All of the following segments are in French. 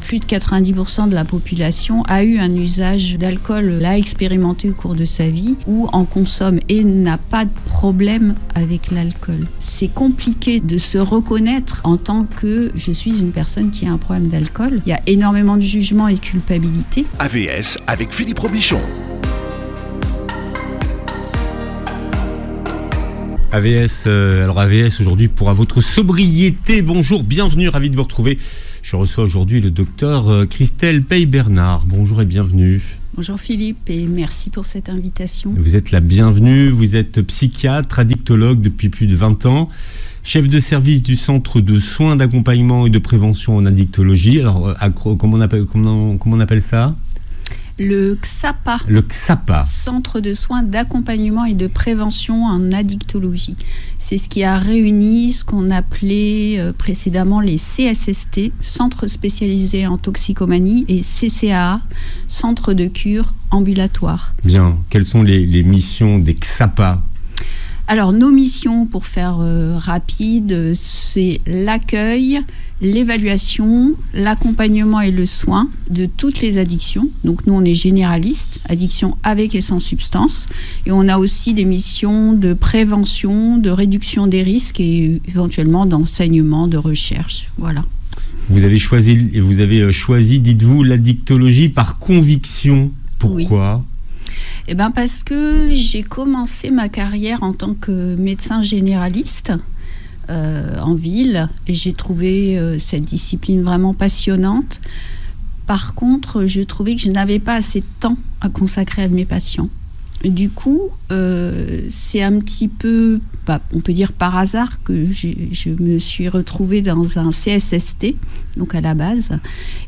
plus de 90% de la population a eu un usage d'alcool, l'a expérimenté au cours de sa vie, ou en consomme et n'a pas de problème avec l'alcool. C'est compliqué de se reconnaître en tant que je suis une personne qui a un problème d'alcool. Il y a énormément de jugement et de culpabilité. AVS avec Philippe Robichon. AVS aujourd'hui pour votre sobriété. Bonjour, bienvenue, ravi de vous retrouver. Je reçois aujourd'hui le docteur Christelle Pey-Bernard. Bonjour et bienvenue. Bonjour Philippe et merci pour cette invitation. Vous êtes la bienvenue, vous êtes psychiatre, addictologue depuis plus de 20 ans, chef de service du centre de soins d'accompagnement et de prévention en addictologie. Alors, comment on appelle ça ? Le XAPA. Le XAPA. Centre de soins d'accompagnement et de prévention en addictologie. C'est ce qui a réuni ce qu'on appelait précédemment les CSST, Centres spécialisés en toxicomanie, et CCAA, Centre de cure ambulatoire. Bien. Quelles sont les missions des XAPA ? Alors, nos missions, pour faire rapide, c'est l'accueil, l'évaluation, l'accompagnement et le soin de toutes les addictions. Donc, nous, on est généralistes, addictions avec et sans substance. Et on a aussi des missions de prévention, de réduction des risques et éventuellement d'enseignement, de recherche. Voilà. Vous avez choisi, dites-vous, l'addictologie par conviction. Pourquoi ? Oui. Eh bien parce que j'ai commencé ma carrière en tant que médecin généraliste en ville et j'ai trouvé cette discipline vraiment passionnante. Par contre, je trouvais que je n'avais pas assez de temps à consacrer à mes patients. Du coup, c'est un petit peu, on peut dire par hasard, que je me suis retrouvée dans un CSST, donc à la base.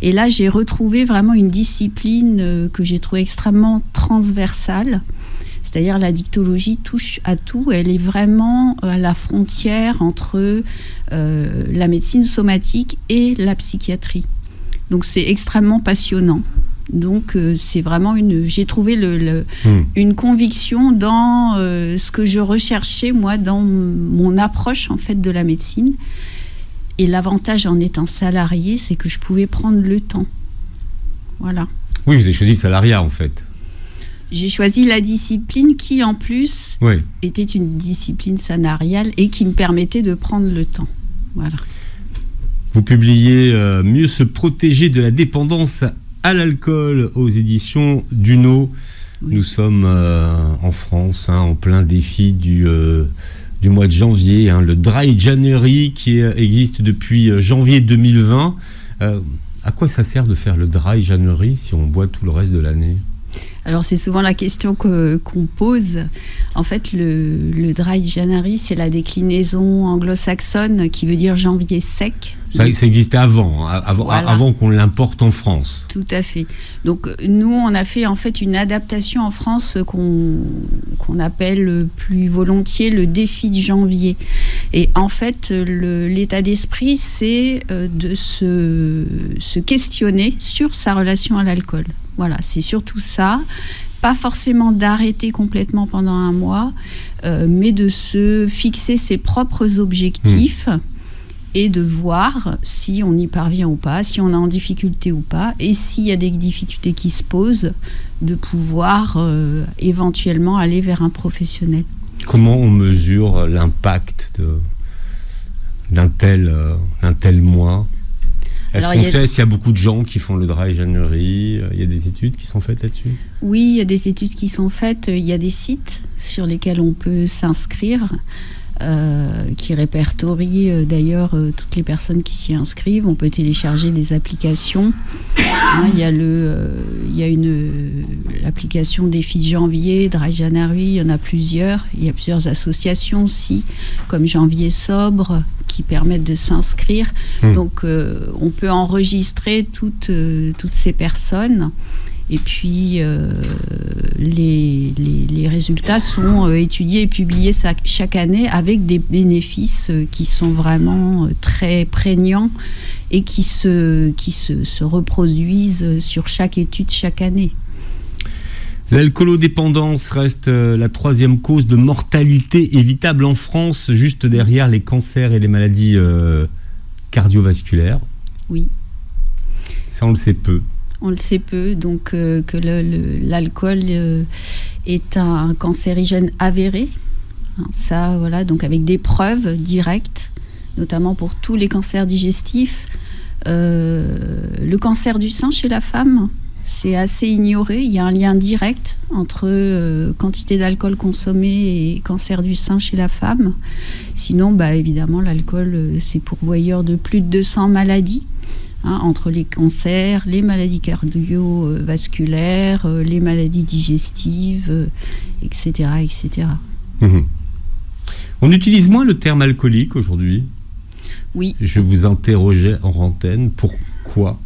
Et là, j'ai retrouvé vraiment une discipline que j'ai trouvée extrêmement transversale. C'est-à-dire l'addictologie touche à tout. Elle est vraiment à la frontière entre la médecine somatique et la psychiatrie. Donc c'est extrêmement passionnant. Donc c'est vraiment j'ai trouvé une conviction dans ce que je recherchais moi dans mon approche en fait de la médecine. Et l'avantage en étant salarié, c'est que je pouvais prendre le temps. Voilà. Oui, vous avez choisi le salariat en fait. J'ai choisi la discipline qui en plus était une discipline salariale et qui me permettait de prendre le temps. Voilà. Vous publiez Mieux se protéger de la dépendance à l'alcool aux éditions Duno. Oui. Nous sommes en France, en plein défi du mois de janvier, le Dry January qui existe depuis janvier 2020. À quoi ça sert de faire le Dry January si on boit tout le reste de l'année ? Alors c'est souvent la question qu'on pose. En fait, le Dry January, c'est la déclinaison anglo-saxonne qui veut dire janvier sec. Ça existait avant qu'on l'importe en France. Tout à fait. Donc nous, on a fait en fait une adaptation en France qu'on appelle plus volontiers le défi de janvier. Et en fait, l'état d'esprit, c'est de se questionner sur sa relation à l'alcool. Voilà, c'est surtout ça. Pas forcément d'arrêter complètement pendant un mois, mais de se fixer ses propres objectifs et de voir si on y parvient ou pas, si on est en difficulté ou pas, et s'il y a des difficultés qui se posent, de pouvoir éventuellement aller vers un professionnel. Comment on mesure l'impact d'un tel mois ? Est-ce qu'on sait s'il y a beaucoup de gens qui font le Dry January ? Il y a des études qui sont faites là-dessus ? Oui, il y a des études qui sont faites. Il y a des sites sur lesquels on peut s'inscrire, qui répertorient d'ailleurs toutes les personnes qui s'y inscrivent. On peut télécharger des applications. Il y a l'application Défi de janvier, Dry January, il y en a plusieurs. Il y a plusieurs associations aussi, comme Janvier Sobre, qui permettent de s'inscrire. Donc on peut enregistrer toutes ces personnes et puis les résultats sont étudiés et publiés chaque année avec des bénéfices qui sont vraiment très prégnants et qui se reproduisent sur chaque étude chaque année. L'alcoolodépendance reste la troisième cause de mortalité évitable en France, juste derrière les cancers et les maladies cardiovasculaires. Oui. Ça, on le sait peu. On le sait peu, donc que l'alcool est un cancérigène avéré. Ça, voilà, donc avec des preuves directes, notamment pour tous les cancers digestifs. Le cancer du sein chez la femme, c'est assez ignoré. Il y a un lien direct entre quantité d'alcool consommé et cancer du sein chez la femme. Sinon, évidemment, l'alcool, c'est pourvoyeur de plus de 200 maladies. Entre les cancers, les maladies cardiovasculaires, les maladies digestives, etc. etc. Mmh. On utilise moins le terme alcoolique aujourd'hui. Oui. Je vous interrogeais en antenne. Pourquoi ?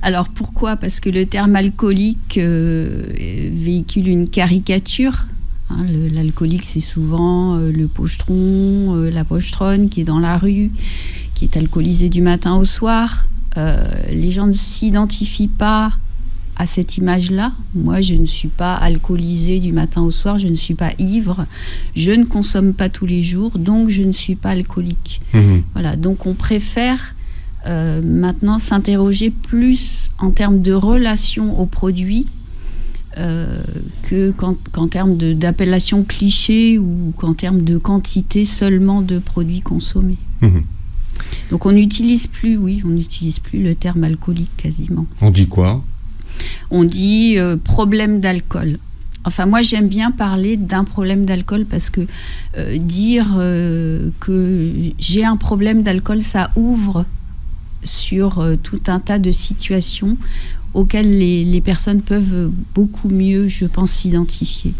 Alors pourquoi ? Parce que le terme alcoolique véhicule une caricature. L'alcoolique, c'est souvent le pochetron, la pochetronne qui est dans la rue, qui est alcoolisé du matin au soir. Les gens ne s'identifient pas à cette image-là. Moi, je ne suis pas alcoolisée du matin au soir, je ne suis pas ivre, je ne consomme pas tous les jours, donc je ne suis pas alcoolique. Mmh. Voilà, donc on préfère maintenant s'interroger plus en termes de relation aux produits qu'en termes d'appellation cliché ou qu'en termes de quantité seulement de produits consommés. Mmh. Donc on n'utilise plus le terme alcoolique quasiment. On dit quoi ? On dit problème d'alcool. Enfin, moi, j'aime bien parler d'un problème d'alcool parce que dire que j'ai un problème d'alcool, ça ouvre sur tout un tas de situations auxquelles les personnes peuvent beaucoup mieux, je pense, s'identifier.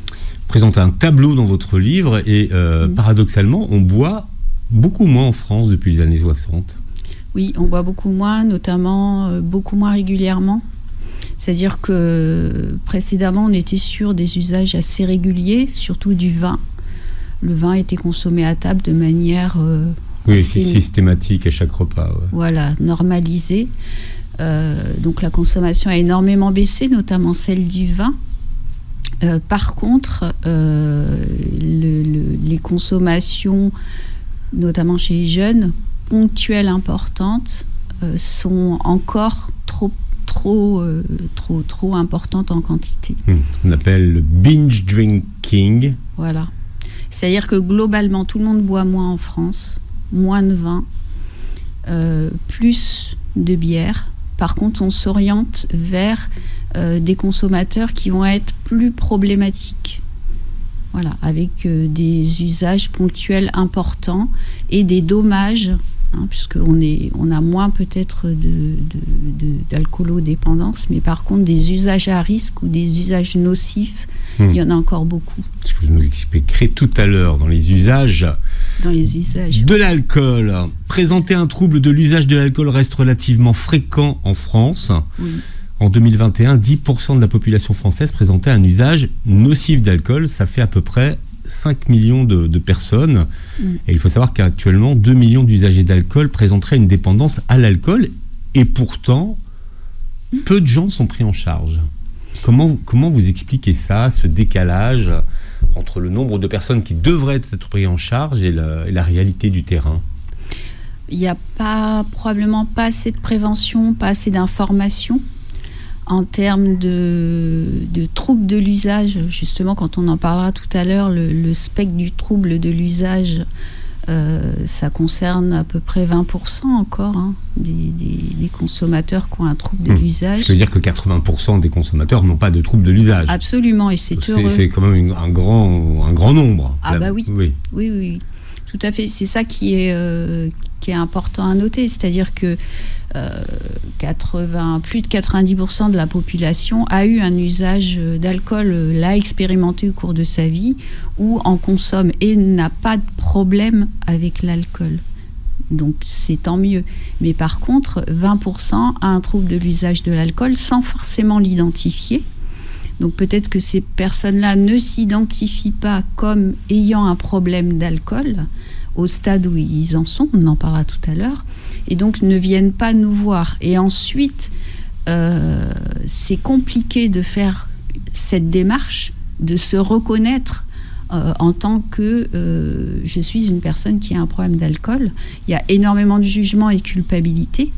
Vous présentez un tableau dans votre livre et paradoxalement, on boit beaucoup moins en France depuis les années 60. Oui, on boit beaucoup moins, notamment beaucoup moins régulièrement. C'est-à-dire que précédemment, on était sur des usages assez réguliers, surtout du vin. Le vin était consommé à table de manière systématique à chaque repas. Ouais. Voilà, normalisée. Donc la consommation a énormément baissé, notamment celle du vin. Par contre, les consommations, notamment chez les jeunes, ponctuelles importantes, sont encore trop importantes en quantité. On appelle le binge drinking. Voilà. C'est-à-dire que globalement, tout le monde boit moins en France, moins de vin, plus de bière. Par contre, on s'oriente vers des consommateurs qui vont être plus problématiques. Voilà, avec des usages ponctuels importants et des dommages, puisqu'on a moins peut-être d'alcoolodépendance, mais par contre des usages à risque ou des usages nocifs, il y en a encore beaucoup. Ce que vous nous expliquerez tout à l'heure dans les usages de l'alcool. Présenter un trouble de l'usage de l'alcool reste relativement fréquent en France. Oui. En 2021, 10% de la population française présentait un usage nocif d'alcool. Ça fait à peu près 5 millions de personnes. Et il faut savoir qu'actuellement, 2 millions d'usagers d'alcool présenteraient une dépendance à l'alcool. Et pourtant, peu de gens sont pris en charge. Comment vous expliquez ça, ce décalage entre le nombre de personnes qui devraient être prises en charge et la réalité du terrain ? Il n'y a probablement pas assez de prévention, pas assez d'information. En termes de troubles de l'usage, justement, quand on en parlera tout à l'heure, le spectre du trouble de l'usage, ça concerne à peu près 20% encore des consommateurs qui ont un trouble de l'usage. Ça veut dire que 80% des consommateurs n'ont pas de trouble de l'usage. Absolument, et c'est heureux. C'est quand même un grand nombre. Oui. Tout à fait. C'est ça qui est important à noter. C'est-à-dire que plus de 90% de la population a eu un usage d'alcool, l'a expérimenté au cours de sa vie, ou en consomme et n'a pas de problème avec l'alcool. Donc c'est tant mieux. Mais par contre, 20% a un trouble de l'usage de l'alcool sans forcément l'identifier. Donc peut-être que ces personnes-là ne s'identifient pas comme ayant un problème d'alcool au stade où ils en sont, on en parlera tout à l'heure, et donc ne viennent pas nous voir. Et ensuite, c'est compliqué de faire cette démarche, de se reconnaître en tant que je suis une personne qui a un problème d'alcool. Il y a énormément de jugement et de culpabilité.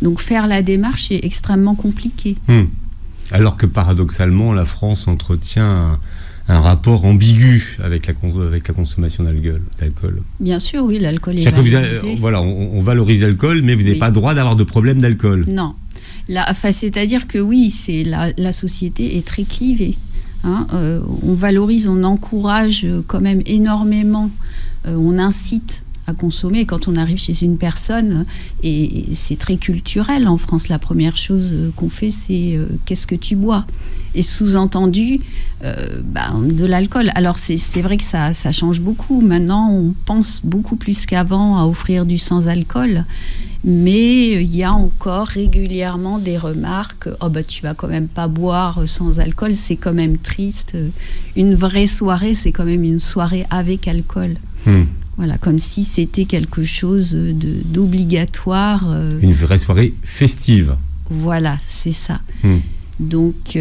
Donc faire la démarche est extrêmement compliqué. Alors que paradoxalement, la France entretient un rapport ambigu avec la consommation d'alcool. Bien sûr, oui, l'alcool est valorisé. Voilà, on valorise l'alcool, mais vous n'avez pas le droit d'avoir de problème d'alcool. Non. C'est-à-dire que oui, la société est très clivée. On valorise, on encourage quand même énormément, on incite à consommer. Quand on arrive chez une personne, et c'est très culturel en France, la première chose qu'on fait, c'est qu'est-ce que tu bois ? Et sous-entendu, de l'alcool. Alors c'est vrai que ça change beaucoup. Maintenant, on pense beaucoup plus qu'avant à offrir du sans-alcool. Mais il y a encore régulièrement des remarques. Tu vas quand même pas boire sans alcool, c'est quand même triste. Une vraie soirée, c'est quand même une soirée avec alcool. Voilà, comme si c'était quelque chose d'obligatoire. Une vraie soirée festive. Voilà, c'est ça. Donc,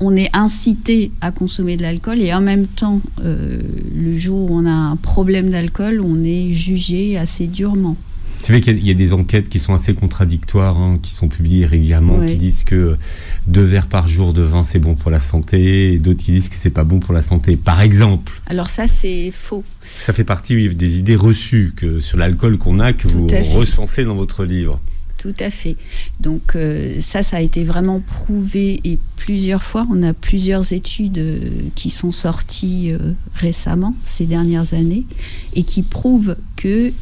on est incité à consommer de l'alcool et en même temps, le jour où on a un problème d'alcool, on est jugé assez durement. C'est vrai qu'il y a des enquêtes qui sont assez contradictoires, qui sont publiées régulièrement, qui disent que 2 verres par jour de vin, c'est bon pour la santé, et d'autres qui disent que c'est pas bon pour la santé, par exemple. Alors ça, c'est faux. Ça fait partie des idées reçues sur l'alcool qu'on a, que vous recensez dans votre livre. Tout à fait. Donc ça a été vraiment prouvé et plusieurs fois. On a plusieurs études qui sont sorties récemment, ces dernières années, et qui prouvent que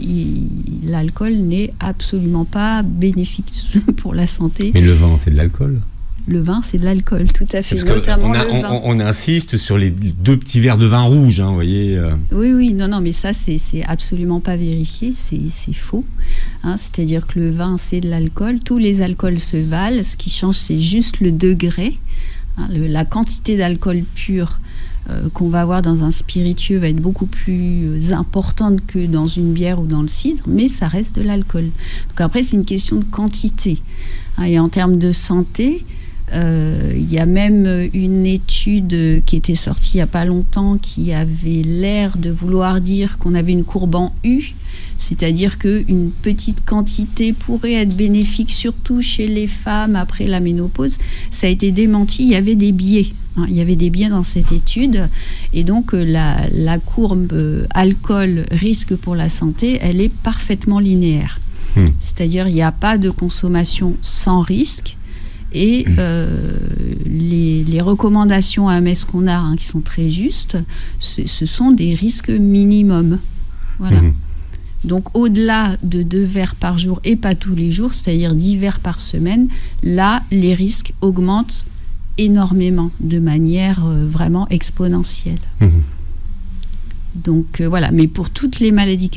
l'alcool n'est absolument pas bénéfique pour la santé. Mais le vin, c'est de l'alcool ? Le vin, c'est de l'alcool, tout à fait. On insiste sur les 2 petits verres de vin rouge, vous voyez. Oui, non, mais ça, c'est absolument pas vérifié, c'est faux. C'est-à-dire que le vin, c'est de l'alcool. Tous les alcools se valent. Ce qui change, c'est juste le degré. La quantité d'alcool pur qu'on va avoir dans un spiritueux va être beaucoup plus importante que dans une bière ou dans le cidre, mais ça reste de l'alcool. Donc après, c'est une question de quantité. Et en termes de santé, il y a même une étude qui était sortie il n'y a pas longtemps qui avait l'air de vouloir dire qu'on avait une courbe en U, c'est-à-dire qu'une petite quantité pourrait être bénéfique, surtout chez les femmes après la ménopause. Ça a été démenti, il y avait des biais. Il y avait des biais dans cette étude. Et donc, la courbe alcool-risque pour la santé, elle est parfaitement linéaire. C'est-à-dire il n'y a pas de consommation sans risque. Et les recommandations AMS qu'on a, qui sont très justes, ce sont des risques minimums. Voilà. Donc au-delà de 2 verres par jour et pas tous les jours, c'est-à-dire 10 verres par semaine, là, les risques augmentent énormément, de manière vraiment exponentielle. Donc voilà, mais pour toutes les maladies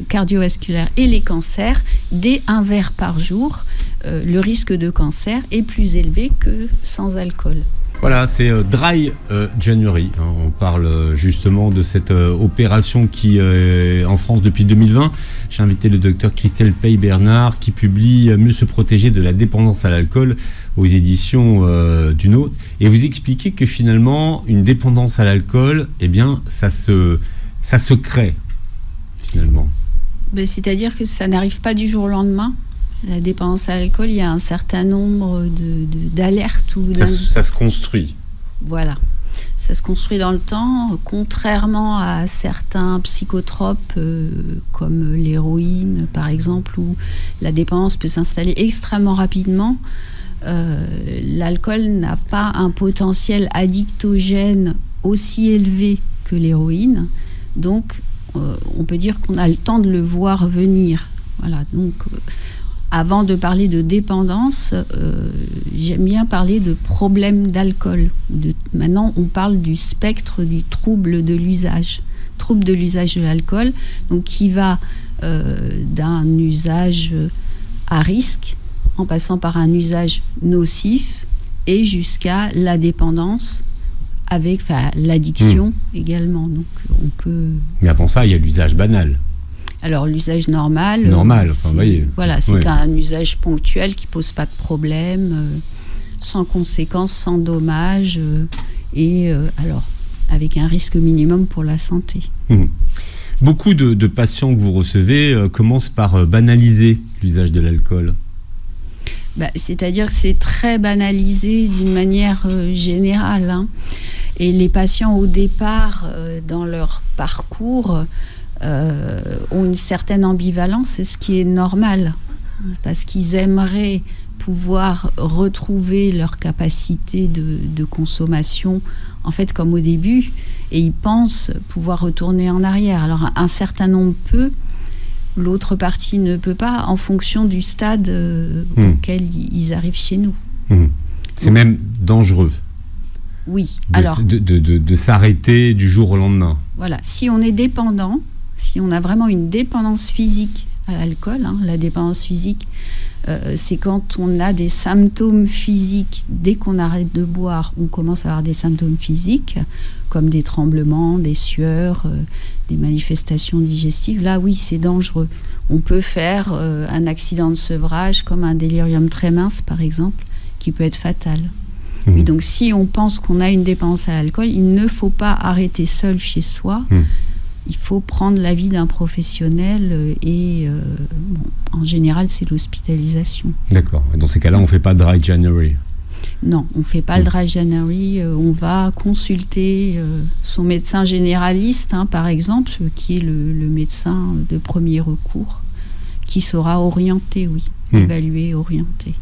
cardiovasculaires et les cancers, dès 1 verre par jour, le risque de cancer est plus élevé que sans alcool. Voilà, c'est Dry January. On parle justement de cette opération qui est en France depuis 2020. J'ai invité le docteur Christelle Paye-Bernard qui publie Mieux se protéger de la dépendance à l'alcool aux éditions Duno. Et vous expliquez que finalement, une dépendance à l'alcool, ça se crée finalement. C'est-à-dire que ça n'arrive pas du jour au lendemain. La dépendance à l'alcool, il y a un certain nombre d'alertes. Ça se construit. Voilà. Ça se construit dans le temps, contrairement à certains psychotropes comme l'héroïne, par exemple, où la dépendance peut s'installer extrêmement rapidement. L'alcool n'a pas un potentiel addictogène aussi élevé que l'héroïne. Donc, on peut dire qu'on a le temps de le voir venir. Voilà. Donc, avant de parler de dépendance, j'aime bien parler de problème d'alcool. Maintenant, on parle du spectre du trouble de l'usage. Trouble de l'usage de l'alcool, donc qui va d'un usage à risque, en passant par un usage nocif, et jusqu'à la dépendance, avec l'addiction également. Donc, on peut... Mais avant ça, il y a l'usage banal. Alors l'usage normal, c'est un usage ponctuel qui pose pas de problème, sans conséquences, sans dommages, et alors avec un risque minimum pour la santé. Beaucoup de patients que vous recevez commencent par banaliser l'usage de l'alcool. C'est-à-dire que c'est très banalisé d'une manière générale, hein. Et les patients, au départ, dans leur parcours, ont une certaine ambivalence, ce qui est normal, parce qu'ils aimeraient pouvoir retrouver leur capacité de consommation, en fait, comme au début, et ils pensent pouvoir retourner en arrière. Alors, un certain nombre peut, l'autre partie ne peut pas, en fonction du stade auquel ils arrivent chez nous. C'est donc, même dangereux. Oui. De s'arrêter du jour au lendemain. Voilà. Si on est dépendant, si on a vraiment une dépendance physique à l'alcool, hein, la dépendance physique, c'est quand on a des symptômes physiques. Dès qu'on arrête de boire, on commence à avoir des symptômes physiques, comme des tremblements, des sueurs, des manifestations digestives. Là, oui, c'est dangereux. On peut faire un accident de sevrage, comme un délirium très mince, par exemple, qui peut être fatal. Et donc, si on pense qu'on a une dépendance à l'alcool, il ne faut pas arrêter seul chez soi. Il faut prendre l'avis d'un professionnel et en général, c'est l'hospitalisation. D'accord. Dans ces cas-là, on ne fait pas dry January. Non, on ne fait pas le dry January. On va consulter son médecin généraliste, hein, par exemple, qui est le médecin de premier recours, qui saura orienter, évaluer, orienter.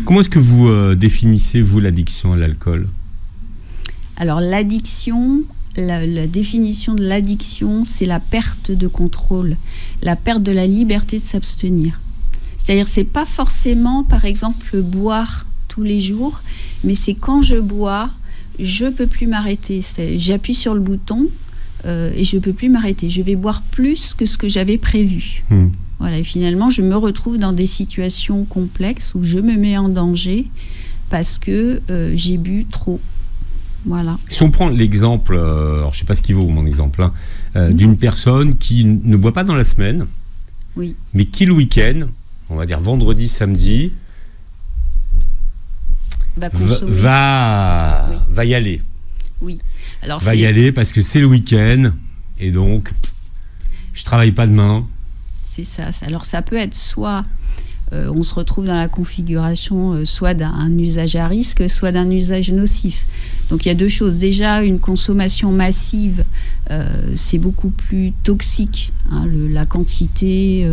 Comment est-ce que vous définissez, vous, l'addiction à l'alcool ? Alors, l'addiction, la définition de l'addiction, c'est la perte de contrôle, la perte de la liberté de s'abstenir. C'est-à-dire, c'est pas forcément, par exemple, boire tous les jours, mais c'est quand je bois, je peux plus m'arrêter. J'appuie sur le bouton et je peux plus m'arrêter. Je vais boire plus que ce que j'avais prévu. Voilà, et finalement, je me retrouve dans des situations complexes où je me mets en danger parce que j'ai bu trop. Voilà. Si on prend l'exemple, alors je ne sais pas ce qui vaut mon exemple, d'une personne qui ne boit pas dans la semaine, mais qui le week-end, on va dire vendredi, samedi, va y aller. Oui. Alors va y aller parce que c'est le week-end et donc je ne travaille pas demain. C'est ça. Alors ça peut être soit on se retrouve dans la configuration soit d'un usage à risque, soit d'un usage nocif. Donc il y a deux choses. Déjà, une consommation massive, c'est beaucoup plus toxique. Hein, la quantité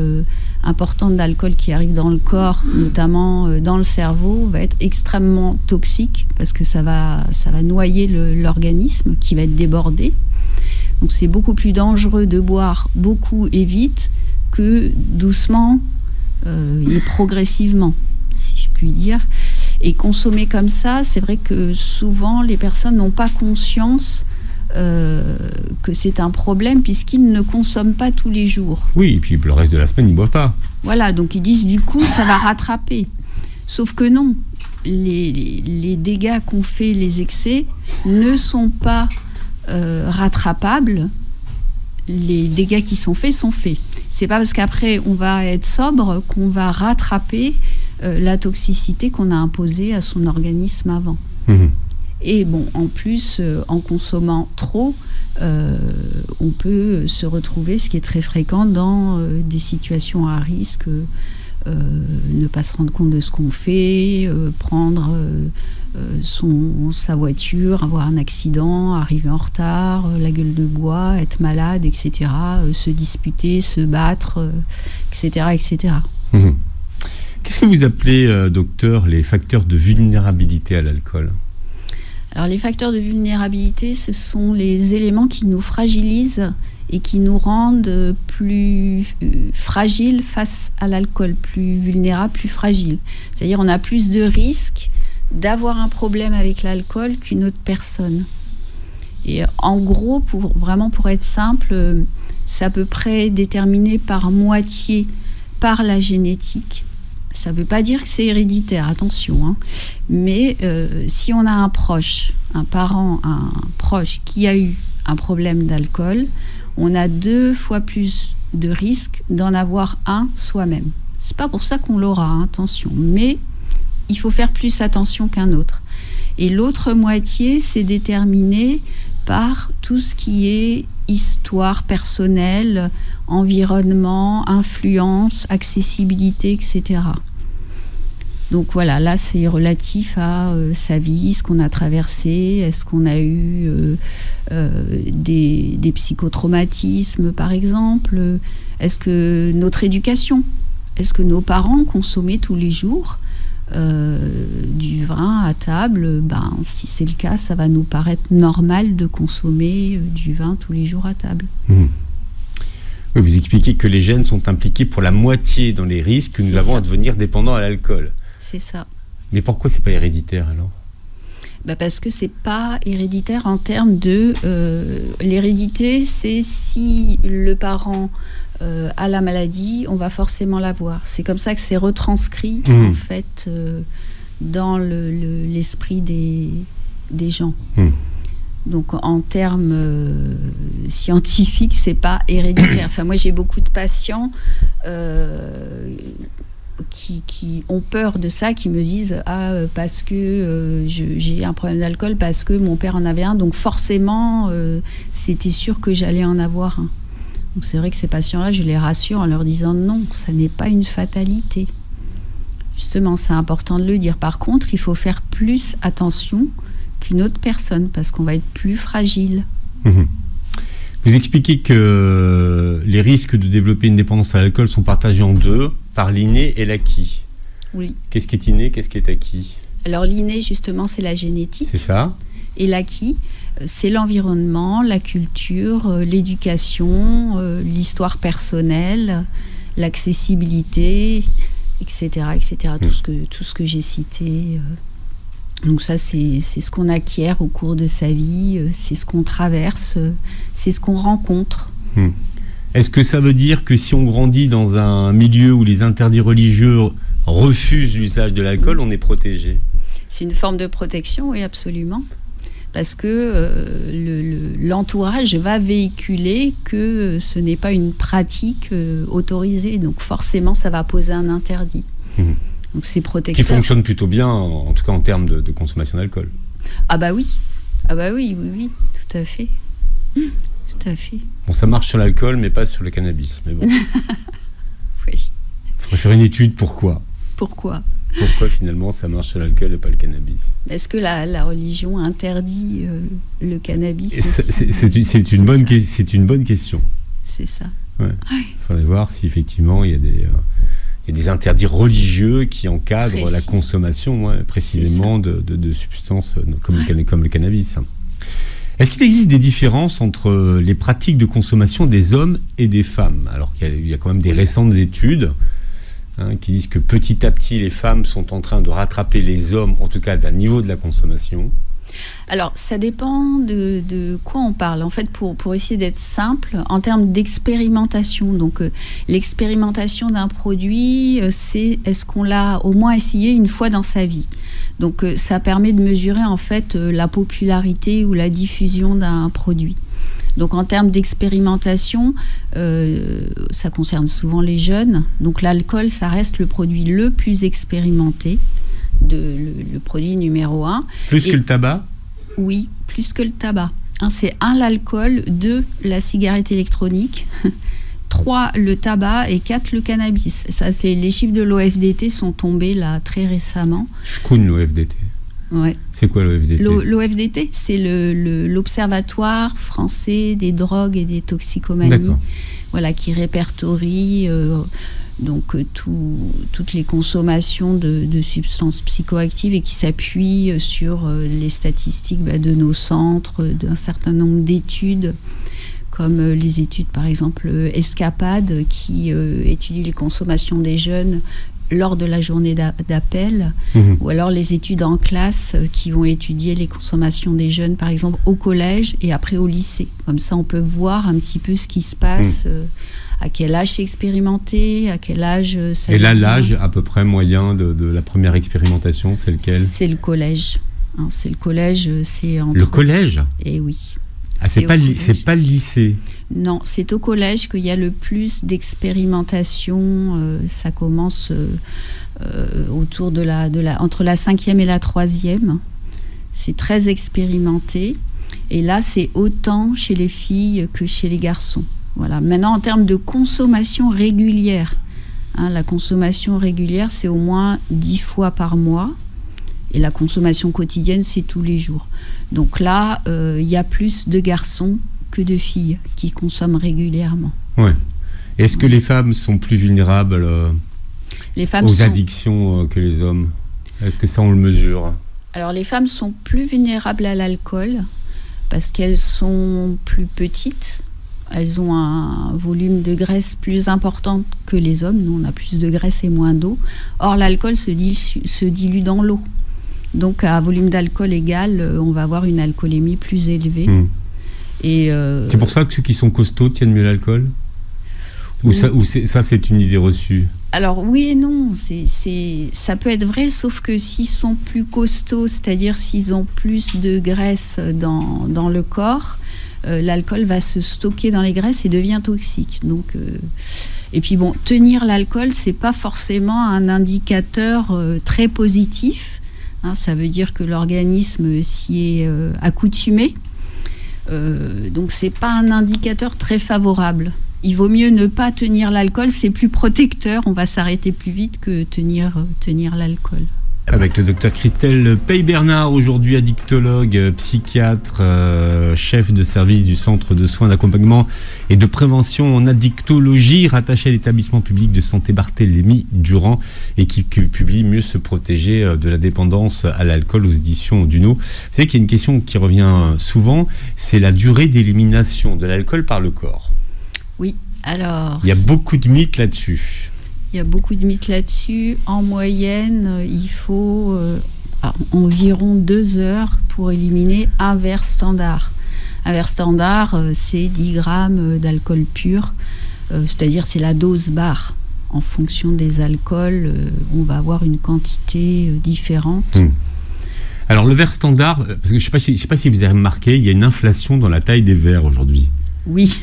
importante d'alcool qui arrive dans le corps, notamment dans le cerveau, va être extrêmement toxique parce que ça va noyer l'organisme qui va être débordé. Donc c'est beaucoup plus dangereux de boire beaucoup et vite que doucement et progressivement, si je puis dire. Et consommer comme ça, c'est vrai que souvent les personnes n'ont pas conscience que c'est un problème puisqu'ils ne consomment pas tous les jours. Oui, et puis le reste de la semaine, ils ne boivent pas. Voilà, donc ils disent du coup, ça va rattraper. Sauf que non, les dégâts qu'ont fait les excès ne sont pas rattrapables. Les dégâts qui sont faits sont faits. C'est pas parce qu'après on va être sobre qu'on va rattraper la toxicité qu'on a imposée à son organisme avant. Et bon, en plus, en consommant trop, on peut se retrouver, ce qui est très fréquent, dans des situations à risque, ne pas se rendre compte de ce qu'on fait, prendre sa voiture, avoir un accident, arriver en retard, la gueule de bois, être malade, etc., se disputer, se battre, etc., etc. Qu'est-ce que vous appelez, docteur, les facteurs de vulnérabilité à l'alcool ? Alors, les facteurs de vulnérabilité, ce sont les éléments qui nous fragilisent et qui nous rendent plus fragiles face à l'alcool, plus vulnérables, plus fragiles. C'est-à-dire on a plus de risques d'avoir un problème avec l'alcool qu'une autre personne. Et en gros, pour être simple, c'est à peu près déterminé par moitié par la génétique. Ça ne veut pas dire que c'est héréditaire, attention, hein. Mais si on a un proche, un parent, un proche qui a eu un problème d'alcool, on a 2 fois plus de risques d'en avoir un soi-même. C'est pas pour ça qu'on l'aura, hein, attention, mais il faut faire plus attention qu'un autre. Et l'autre moitié, c'est déterminé par tout ce qui est histoire personnelle, environnement, influence, accessibilité, etc. Donc voilà, là c'est relatif à sa vie, ce qu'on a traversé, est-ce qu'on a eu des psychotraumatismes par exemple, est-ce que notre éducation, est-ce que nos parents consommaient tous les jours du vin à table, si c'est le cas, ça va nous paraître normal de consommer du vin tous les jours à table. Oui, vous expliquez que les gènes sont impliqués pour la moitié dans les risques que nous avons à devenir dépendants à l'alcool. C'est ça. Mais pourquoi c'est pas héréditaire alors ? Parce que c'est pas héréditaire en termes de... l'hérédité, c'est si le parent a la maladie, on va forcément l'avoir. C'est comme ça que c'est retranscrit en fait dans l'esprit des gens. Donc en termes scientifiques, c'est pas héréditaire. Enfin, moi j'ai beaucoup de patients qui ont peur de ça, qui me disent parce que j'ai un problème d'alcool, parce que mon père en avait un, donc forcément c'était sûr que j'allais en avoir un. Donc c'est vrai que ces patients-là, je les rassure en leur disant non, ça n'est pas une fatalité. Justement, c'est important de le dire. Par contre, il faut faire plus attention qu'une autre personne, parce qu'on va être plus fragile. Vous expliquez que les risques de développer une dépendance à l'alcool sont partagés en deux, par l'inné et l'acquis. Oui. Qu'est-ce qui est inné, qu'est-ce qui est acquis ? Alors l'inné, justement, c'est la génétique. C'est ça. Et l'acquis, c'est l'environnement, la culture, l'éducation, l'histoire personnelle, l'accessibilité, etc., etc. Tout ce que j'ai cité. Donc ça, c'est ce qu'on acquiert au cours de sa vie, c'est ce qu'on traverse, c'est ce qu'on rencontre. Est-ce que ça veut dire que si on grandit dans un milieu où les interdits religieux refusent l'usage de l'alcool, on est protégé ? C'est une forme de protection, oui, absolument. Parce que l'entourage va véhiculer que ce n'est pas une pratique autorisée. Donc forcément, ça va poser un interdit. Donc c'est protecteur. Qui fonctionne plutôt bien, en tout cas en termes de consommation d'alcool. Ah bah oui, oui, tout à fait. Tout à fait. Bon, ça marche sur l'alcool, mais pas sur le cannabis. Mais bon. Oui. Il faudrait faire une étude, pourquoi finalement ça marche sur l'alcool et pas le cannabis ? Est-ce que la religion interdit le cannabis ? C'est une bonne question. C'est ça. Ouais. Il faudrait voir si effectivement il y a des interdits religieux qui encadrent la consommation précisément de substances comme le cannabis. Est-ce qu'il existe des différences entre les pratiques de consommation des hommes et des femmes ? Alors qu'il y a quand même des récentes études qui disent que petit à petit, les femmes sont en train de rattraper les hommes, en tout cas d'un niveau de la consommation. Alors, ça dépend de quoi on parle. En fait, pour essayer d'être simple, en termes d'expérimentation, donc l'expérimentation d'un produit, c'est est-ce qu'on l'a au moins essayé une fois dans sa vie. Donc, ça permet de mesurer en fait la popularité ou la diffusion d'un produit. Donc en termes d'expérimentation, ça concerne souvent les jeunes. Donc l'alcool, ça reste le produit le plus expérimenté, le produit numéro 1. Plus que le tabac ? Oui, plus que le tabac. C'est 1 l'alcool, 2 la cigarette électronique, 3 le tabac et 4 le cannabis. Ça, les chiffres de l'OFDT sont tombés là très récemment. Je connais l'OFDT. Ouais. C'est quoi l'OFDT ? L'OFDT, c'est l'Observatoire français des drogues et des toxicomanies. D'accord. Voilà, qui répertorie toutes les consommations de substances psychoactives et qui s'appuie sur les statistiques de nos centres, d'un certain nombre d'études, comme les études par exemple Escapade, qui étudie les consommations des jeunes lors de la journée d'appel, ou alors les études en classe qui vont étudier les consommations des jeunes, par exemple au collège et après au lycée. Comme ça, on peut voir un petit peu ce qui se passe, à quel âge c'est expérimenté, à quel âge ça... Et là, l'âge à peu près moyen de la première expérimentation, c'est lequel ? C'est le collège. C'est le collège, c'est entre... Le collège ? Eh oui. Ah, c'est pas le lycée. Non, c'est au collège qu'il y a le plus d'expérimentation. Ça commence autour entre la 5e et la 3e. C'est très expérimenté. Et là, c'est autant chez les filles que chez les garçons. Voilà. Maintenant, en termes de consommation régulière, la consommation régulière, c'est au moins 10 fois par mois. Et la consommation quotidienne, c'est tous les jours. Donc là, il y a plus de garçons que de filles qui consomment régulièrement. Ouais. Est-ce que les femmes sont plus vulnérables aux addictions que les hommes ? Est-ce que ça, on le mesure ? Alors, les femmes sont plus vulnérables à l'alcool parce qu'elles sont plus petites. Elles ont un volume de graisse plus important que les hommes. Nous, on a plus de graisse et moins d'eau. Or, l'alcool se dilue dans l'eau. Donc, à volume d'alcool égal, on va avoir une alcoolémie plus élevée. Et c'est pour ça que ceux qui sont costauds tiennent mieux l'alcool ? Ou ça, c'est une idée reçue ? Alors oui et non, ça peut être vrai, sauf que s'ils sont plus costauds, c'est-à-dire s'ils ont plus de graisse dans le corps, l'alcool va se stocker dans les graisses et devient toxique. Donc, et puis bon, tenir l'alcool, c'est pas forcément un indicateur très positif. Ça veut dire que l'organisme s'y est accoutumé. Donc c'est pas un indicateur très favorable. Il vaut mieux ne pas tenir l'alcool, c'est plus protecteur, on va s'arrêter plus vite que tenir l'alcool. Avec le docteur Christelle Pey-Bernard, aujourd'hui addictologue, psychiatre, chef de service du centre de soins d'accompagnement et de prévention en addictologie, rattaché à l'établissement public de santé Barthélemy-Durand et qui publie Mieux se protéger de la dépendance à l'alcool aux éditions Duno. Vous savez qu'il y a une question qui revient souvent, c'est la durée d'élimination de l'alcool par le corps. Oui, alors... Il y a beaucoup de mythes là-dessus. Il y a beaucoup de mythes là-dessus. En moyenne, il faut environ 2 heures pour éliminer un verre standard. Un verre standard, c'est 10 grammes d'alcool pur, c'est-à-dire c'est la dose barre. En fonction des alcools, on va avoir une quantité différente. Alors le verre standard, parce que je sais pas si vous avez remarqué, il y a une inflation dans la taille des verres aujourd'hui. Oui.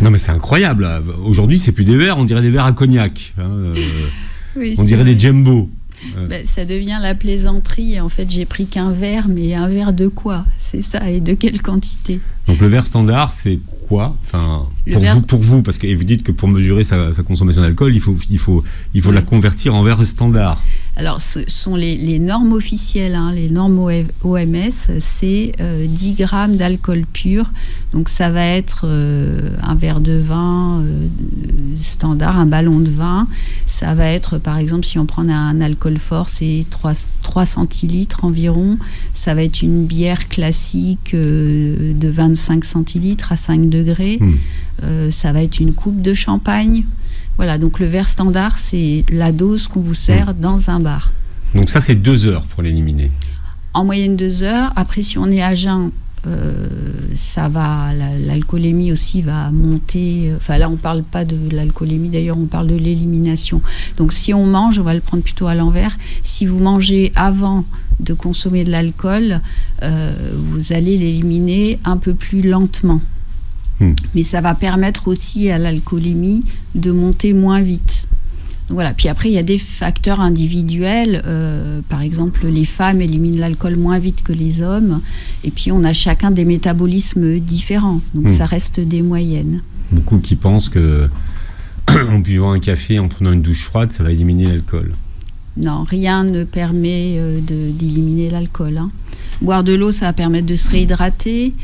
Non mais c'est incroyable. Aujourd'hui, c'est plus des verres, on dirait des verres à cognac. Oui, on dirait des jumbo. Ça devient la plaisanterie. En fait, j'ai pris qu'un verre, mais un verre de quoi ? C'est ça, et de quelle quantité ? Donc le verre standard, c'est quoi ? Enfin, pour vous, parce que et vous dites que pour mesurer sa consommation d'alcool, il faut la convertir en verre standard. Alors, ce sont les normes officielles, les normes OMS, c'est 10 grammes d'alcool pur. Donc, ça va être un verre de vin standard, un ballon de vin. Ça va être, par exemple, si on prend un alcool fort, c'est 3 centilitres environ. Ça va être une bière classique de 25 centilitres à 5 degrés. Ça va être une coupe de champagne. Voilà, donc le verre standard, c'est la dose qu'on vous sert dans un bar. Donc ça, c'est 2 heures pour l'éliminer. En moyenne 2 heures. Après, si on est à jeun, ça va, l'alcoolémie aussi va monter. Enfin là, on ne parle pas de l'alcoolémie, d'ailleurs, on parle de l'élimination. Donc si on mange, on va le prendre plutôt à l'envers. Si vous mangez avant de consommer de l'alcool, vous allez l'éliminer un peu plus lentement. Mais ça va permettre aussi à l'alcoolémie de monter moins vite. Donc voilà. Puis après, il y a des facteurs individuels. Par exemple, les femmes éliminent l'alcool moins vite que les hommes. Et puis, on a chacun des métabolismes différents. Donc, ça reste des moyennes. Beaucoup qui pensent que en buvant un café, en prenant une douche froide, ça va éliminer l'alcool. Non, rien ne permet d'éliminer l'alcool. Boire de l'eau, ça va permettre de se réhydrater.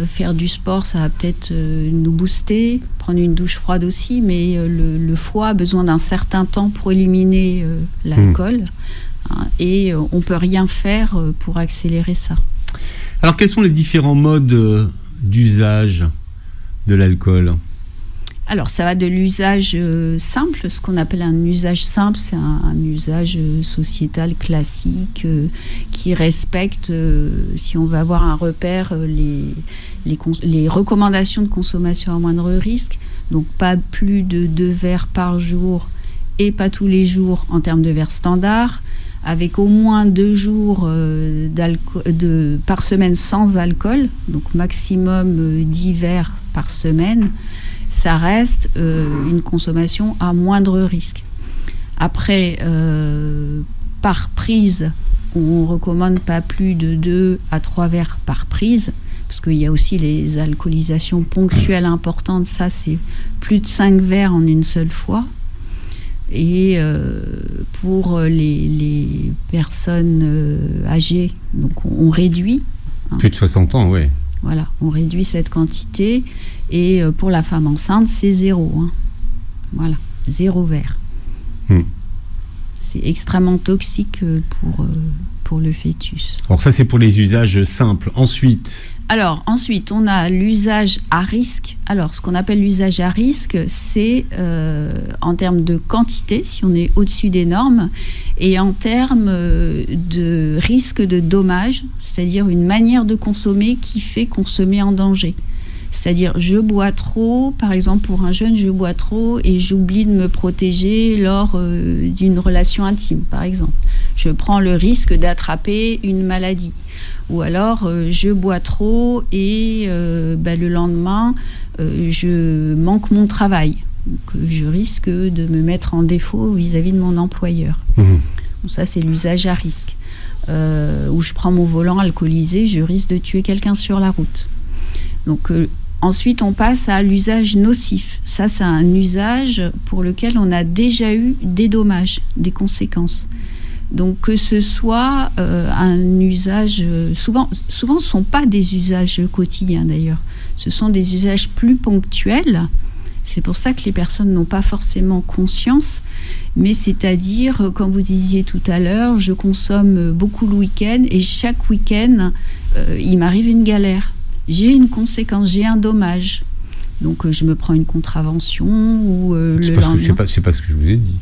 Faire du sport, ça va peut-être nous booster, prendre une douche froide aussi, mais le foie a besoin d'un certain temps pour éliminer l'alcool, et on ne peut rien faire pour accélérer ça. Alors quels sont les différents modes d'usage de l'alcool ? Alors ça va de l'usage simple, ce qu'on appelle un usage simple, c'est un usage sociétal classique qui respecte, si on veut avoir un repère, les recommandations de consommation à moindre risque, donc pas plus de 2 verres par jour et pas tous les jours en termes de verres standards, avec au moins 2 jours par semaine sans alcool, donc maximum 10 verres par semaine. Ça reste une consommation à moindre risque. Après, par prise, on recommande pas plus de 2 à 3 verres par prise, parce qu'il y a aussi les alcoolisations ponctuelles importantes, ça c'est plus de 5 verres en une seule fois. Et pour les personnes âgées, donc on réduit. Plus de 60 ans, oui. Voilà, on réduit cette quantité. Et pour la femme enceinte, c'est 0. Voilà, 0 verre. C'est extrêmement toxique pour le fœtus. Alors ça, c'est pour les usages simples. Ensuite, on a l'usage à risque. Alors, ce qu'on appelle l'usage à risque, c'est en termes de quantité, si on est au-dessus des normes, et en termes de risque de dommage, c'est-à-dire une manière de consommer qui fait qu'on se met en danger. C'est-à-dire, je bois trop, par exemple, pour un jeune, je bois trop et j'oublie de me protéger lors d'une relation intime, par exemple. Je prends le risque d'attraper une maladie. Ou alors, je bois trop et le lendemain, je manque mon travail. Donc, je risque de me mettre en défaut vis-à-vis de mon employeur. Donc, ça, c'est l'usage à risque. Où je prends mon volant alcoolisé, je risque de tuer quelqu'un sur la route. Donc, ensuite, on passe à l'usage nocif. Ça, c'est un usage pour lequel on a déjà eu des dommages, des conséquences. Donc, que ce soit un usage... Souvent, ce ne sont pas des usages quotidiens, d'ailleurs. Ce sont des usages plus ponctuels. C'est pour ça que les personnes n'ont pas forcément conscience. Mais c'est-à-dire, comme vous disiez tout à l'heure, je consomme beaucoup le week-end et chaque week-end, il m'arrive une galère. J'ai une conséquence, j'ai un dommage. Donc, je me prends une contravention ou le lendemain... C'est pas ce que je vous ai dit.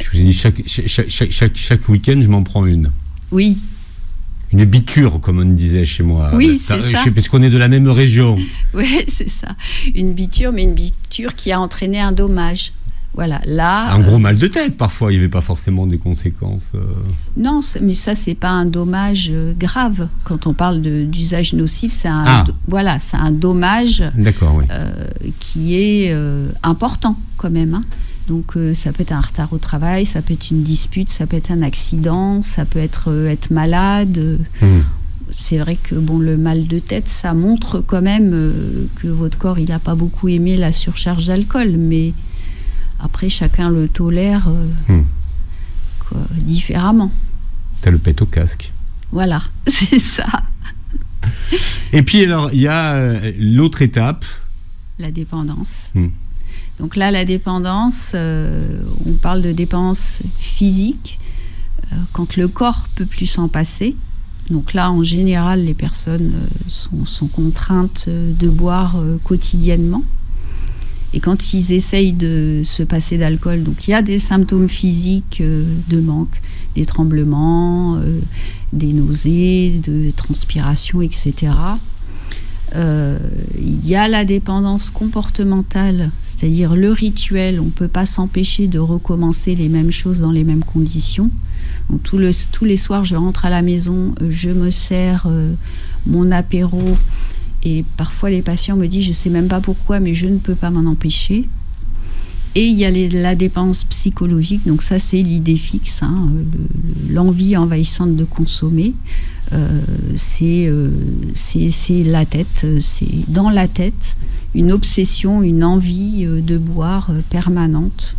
Je vous ai dit, chaque week-end, je m'en prends une. Oui. Une biture, comme on disait chez moi. Oui, c'est ça. Parce qu'on est de la même région. Oui, c'est ça. Une biture, mais une biture qui a entraîné un dommage. Voilà, là... Un gros mal de tête, parfois. Il n'y avait pas forcément des conséquences. Non, mais ça, c'est pas un dommage grave. Quand on parle d'usage nocif, c'est c'est un dommage qui est important, quand même. Donc, ça peut être un retard au travail, ça peut être une dispute, ça peut être un accident, ça peut être malade. C'est vrai que le mal de tête, ça montre quand même que votre corps, il n'a pas beaucoup aimé la surcharge d'alcool. Mais après, chacun le tolère différemment. T'as le pet au casque. Voilà, c'est ça. Et puis, alors, il y a l'autre étape. La dépendance. Donc là, la dépendance, on parle de dépendance physique, quand le corps peut plus s'en passer. Donc là, en général, les personnes sont contraintes de boire quotidiennement. Et quand ils essayent de se passer d'alcool, donc il y a des symptômes physiques de manque, des tremblements, des nausées, de transpiration, etc. Il y a la dépendance comportementale, c'est-à-dire le rituel. On ne peut pas s'empêcher de recommencer les mêmes choses dans les mêmes conditions. Donc, tous les soirs, je rentre à la maison, je me sers mon apéro. Et parfois, les patients me disent, je ne sais même pas pourquoi, mais je ne peux pas m'en empêcher. Et il y a la dépendance psychologique. Donc ça, c'est l'idée fixe, l'envie envahissante de consommer. C'est la tête, c'est dans la tête, une obsession, une envie de boire permanente.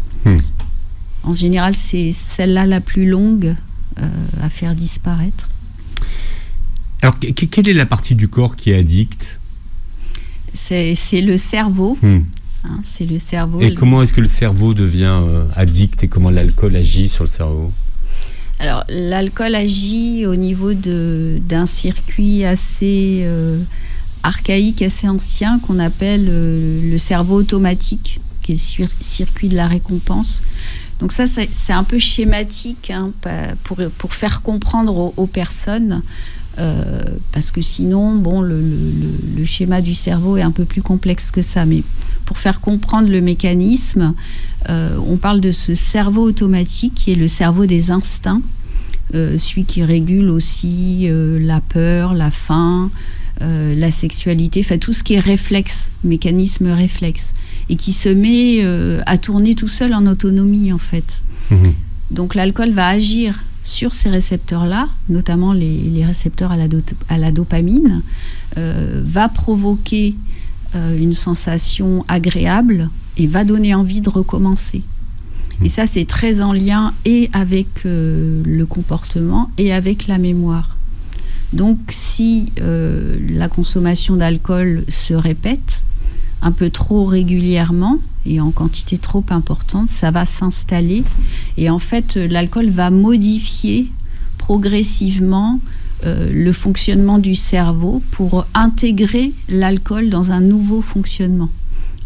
En général, c'est celle-là la plus longue à faire disparaître. Alors, quelle est la partie du corps qui est addicte ? C'est le cerveau. C'est le cerveau. Et comment est-ce que le cerveau devient addict et comment l'alcool agit sur le cerveau ? Alors, l'alcool agit au niveau d'un circuit assez archaïque, assez ancien, qu'on appelle le cerveau automatique, qui est le circuit de la récompense. Donc ça, c'est un peu schématique pour faire comprendre aux personnes, parce que sinon, le schéma du cerveau est un peu plus complexe que ça. Mais pour faire comprendre le mécanisme, on parle de ce cerveau automatique qui est le cerveau des instincts, celui qui régule aussi la peur, la faim, la sexualité, enfin tout ce qui est réflexe, mécanisme réflexe, et qui se met à tourner tout seul en autonomie en fait. Donc l'alcool va agir sur ces récepteurs-là, notamment les récepteurs à la dopamine, va provoquer une sensation agréable et va donner envie de recommencer. Et ça, c'est très en lien et avec le comportement et avec la mémoire. Donc, si la consommation d'alcool se répète un peu trop régulièrement et en quantité trop importante, ça va s'installer. Et en fait, l'alcool va modifier progressivement le fonctionnement du cerveau pour intégrer l'alcool dans un nouveau fonctionnement.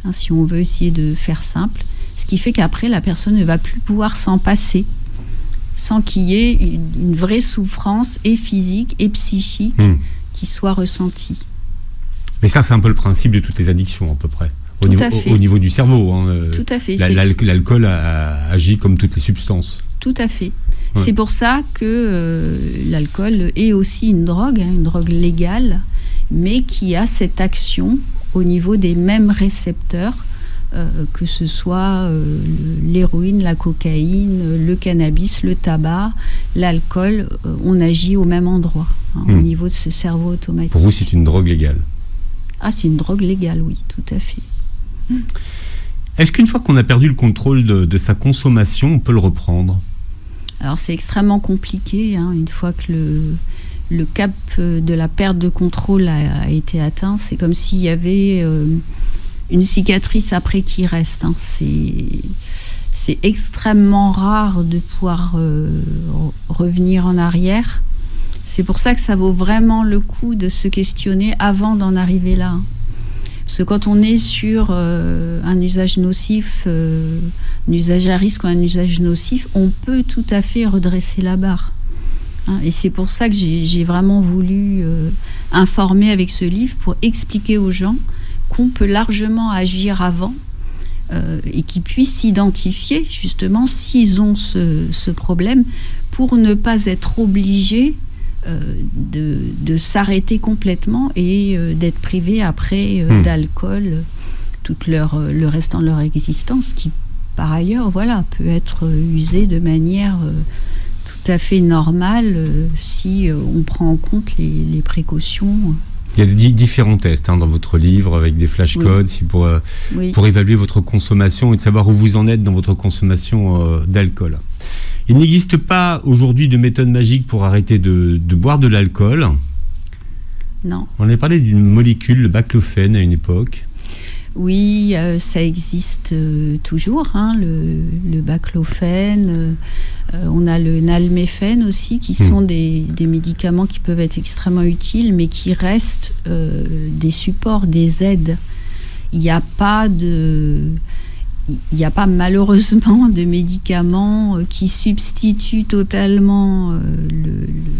Hein, si on veut essayer de faire simple, ce qui fait qu'après, la personne ne va plus pouvoir s'en passer sans qu'il y ait une vraie souffrance et physique et psychique qui soit ressentie. Mais ça, c'est un peu le principe de toutes les addictions, à peu près. Au niveau du cerveau. Hein, tout à fait. L'alcool agit comme toutes les substances. Tout à fait. Ouais. C'est pour ça que l'alcool est aussi une drogue légale, mais qui a cette action au niveau des mêmes récepteurs, que ce soit l'héroïne, la cocaïne, le cannabis, le tabac, l'alcool, on agit au même endroit, au niveau de ce cerveau automatique. Pour vous, c'est une drogue légale? Ah, c'est une drogue légale, oui, tout à fait. Est-ce qu'une fois qu'on a perdu le contrôle de sa consommation, on peut le reprendre? Alors, c'est extrêmement compliqué, hein, une fois que le cap de la perte de contrôle a été atteint. C'est comme s'il y avait une cicatrice après qui reste. Hein. C'est extrêmement rare de pouvoir revenir en arrière. C'est pour ça que ça vaut vraiment le coup de se questionner avant d'en arriver là. Parce que quand on est sur un usage nocif, un usage à risque ou un usage nocif, on peut tout à fait redresser la barre. Hein, et c'est pour ça que j'ai vraiment voulu informer avec ce livre pour expliquer aux gens qu'on peut largement agir avant et qu'ils puissent s'identifier justement s'ils ont ce problème pour ne pas être obligés de s'arrêter complètement et d'être privés après d'alcool tout le restant de leur existence, qui par ailleurs peut être usé de manière tout à fait normale si on prend en compte les précautions. Il y a différents tests dans votre livre avec des flashcodes pour évaluer votre consommation et de savoir où vous en êtes dans votre consommation d'alcool. Il n'existe pas aujourd'hui de méthode magique pour arrêter de boire de l'alcool. Non. On avait parlé d'une molécule, le baclofène, à une époque. Oui, ça existe toujours, hein, le baclofène. On a le nalméphène aussi, qui sont des médicaments qui peuvent être extrêmement utiles, mais qui restent des supports, des aides. Il n'y a pas malheureusement de médicaments qui substituent totalement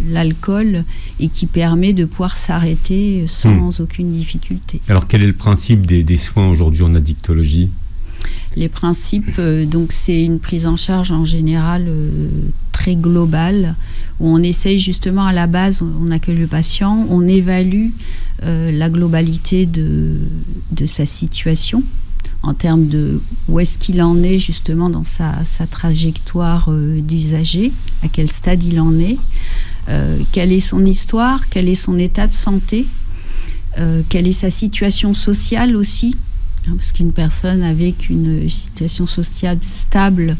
l'alcool et qui permet de pouvoir s'arrêter sans aucune difficulté. Alors quel est le principe des soins aujourd'hui en addictologie ? Les principes, donc c'est une prise en charge en général très globale, où on essaye justement à la base, on accueille le patient, on évalue la globalité de sa situation, en termes de où est-ce qu'il en est justement dans sa trajectoire d'usager, à quel stade il en est, quelle est son histoire, quel est son état de santé, quelle est sa situation sociale aussi, hein, parce qu'une personne avec une situation sociale stable,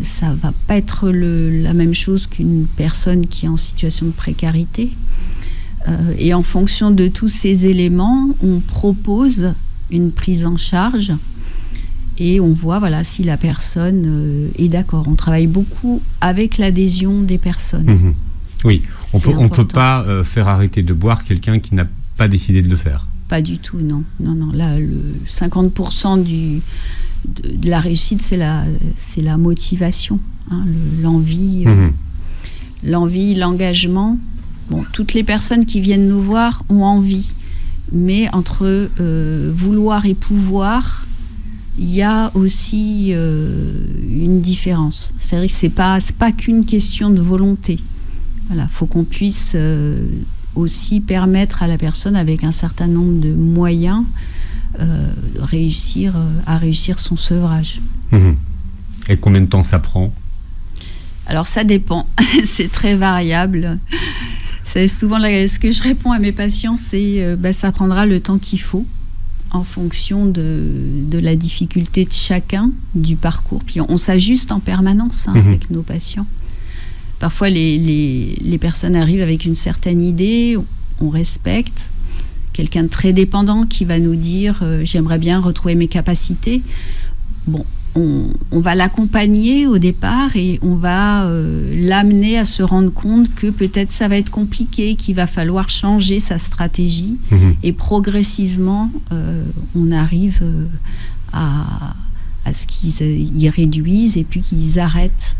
ça va pas être la même chose qu'une personne qui est en situation de précarité. Et en fonction de tous ces éléments, on propose une prise en charge et on voit si la personne est d'accord. On travaille beaucoup avec l'adhésion des personnes. Oui, on peut pas faire arrêter de boire quelqu'un qui n'a pas décidé de le faire. Pas du tout, non. Là, 50% de la réussite, c'est la motivation, hein, l'envie, l'engagement. Bon, toutes les personnes qui viennent nous voir ont envie. Mais entre vouloir et pouvoir, il y a aussi une différence. C'est vrai que c'est pas qu'une question de volonté. Voilà, faut qu'on puisse aussi permettre à la personne, avec un certain nombre de moyens, à réussir son sevrage. Et combien de temps ça prend ? Alors ça dépend, c'est très variable. C'est souvent ce que je réponds à mes patients, c'est ça prendra le temps qu'il faut en fonction de la difficulté de chacun, du parcours. Puis on s'ajuste en permanence avec nos patients. Parfois, les personnes arrivent avec une certaine idée, on respecte. Quelqu'un de très dépendant qui va nous dire « j'aimerais bien retrouver mes capacités ». Bon, on va l'accompagner au départ et on va l'amener à se rendre compte que peut-être ça va être compliqué, qu'il va falloir changer sa stratégie. Et progressivement, on arrive à ce qu'ils y réduisent et puis qu'ils arrêtent.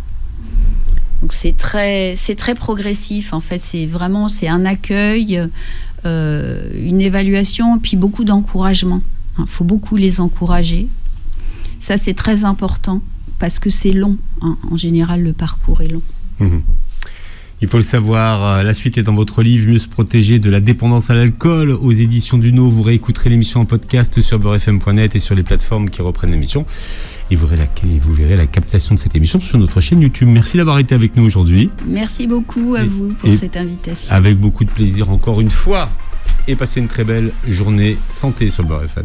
Donc c'est très progressif en fait, c'est un accueil, une évaluation, puis beaucoup d'encouragement. Il faut beaucoup les encourager. Ça c'est très important parce que c'est long. En général, le parcours est long. Il faut le savoir, la suite est dans votre livre « Mieux se protéger de la dépendance à l'alcool » aux éditions Duno. Vous réécouterez l'émission en podcast sur beurrefm.net et sur les plateformes qui reprennent l'émission. Et vous verrez la captation de cette émission sur notre chaîne YouTube. Merci d'avoir été avec nous aujourd'hui. Merci beaucoup à vous pour cette invitation. Avec beaucoup de plaisir encore une fois. Et passez une très belle journée santé sur Beurre FM.